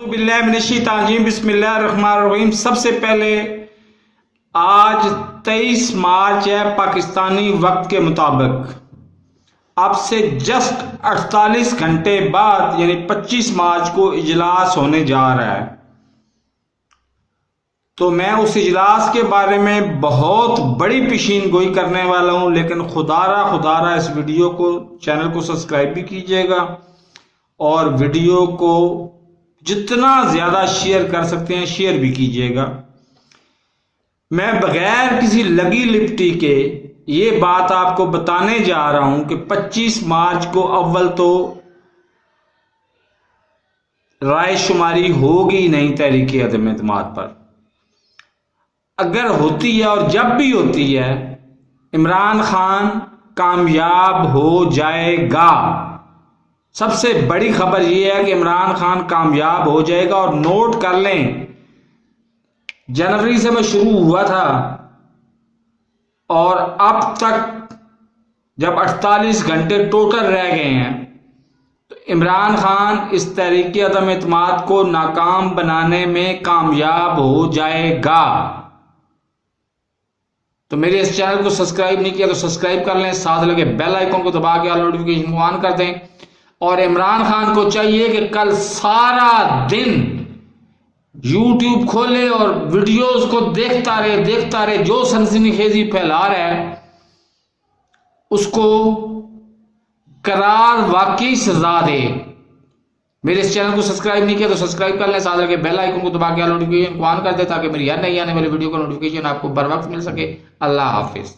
बिस्मिल्लाहिर्रहमानिर्रहीम। सबसे पहले आज 23 मार्च है पाकिस्तानी वक्त के मुताबिक। अब से जस्ट 48 घंटे बाद यानी 25 मार्च को इजलास होने जा रहा है। तो मैं उस इजलास के बारे में बहुत बड़ी पेशीन गोई करने वाला हूं, लेकिन खुदारा इस वीडियो को, चैनल को सब्सक्राइब भी कीजिएगा और वीडियो को जितना ज्यादा शेयर कर सकते हैं शेयर भी कीजिएगा। मैं बगैर किसी लगी लिपटी के ये बात आपको बताने जा रहा हूं कि 25 मार्च को अव्वल तो राय शुमारी होगी नहीं तहरीक अदम एतमाद पर। अगर होती है और जब भी होती है, इमरान खान कामयाब हो जाएगा। सबसे बड़ी खबर यह है कि इमरान खान कामयाब हो जाएगा। और नोट कर लें, जनवरी से मैं शुरू हुआ था और अब तक जब 48 घंटे टोटल रह गए हैं तो इमरान खान इस तहरीक अदम एतमाद को नाकाम बनाने में कामयाब हो जाएगा। तो मेरे इस चैनल को सब्सक्राइब नहीं किया तो सब्सक्राइब कर लें, साथ लगे बेल आइकन को दबा के ऑल नोटिफिकेशन को ऑन कर दें। और इमरान खान को चाहिए कि कल सारा दिन YouTube खोले और वीडियोस को देखता रहे। जो सनसनीखेजी फैला रहा है उसको करार वाकई सजा दे। मेरे इस चैनल को सब्सक्राइब नहीं किया तो सब्सक्राइब कर लें, साथ लगे बेल आइकन को दबा के नोटिफिकेशन को ऑन कर दे ताकि मेरी हर नई आने वाली वीडियो का नोटिफिकेशन आपको बर वक्त मिल सके। अल्लाह हाफिज।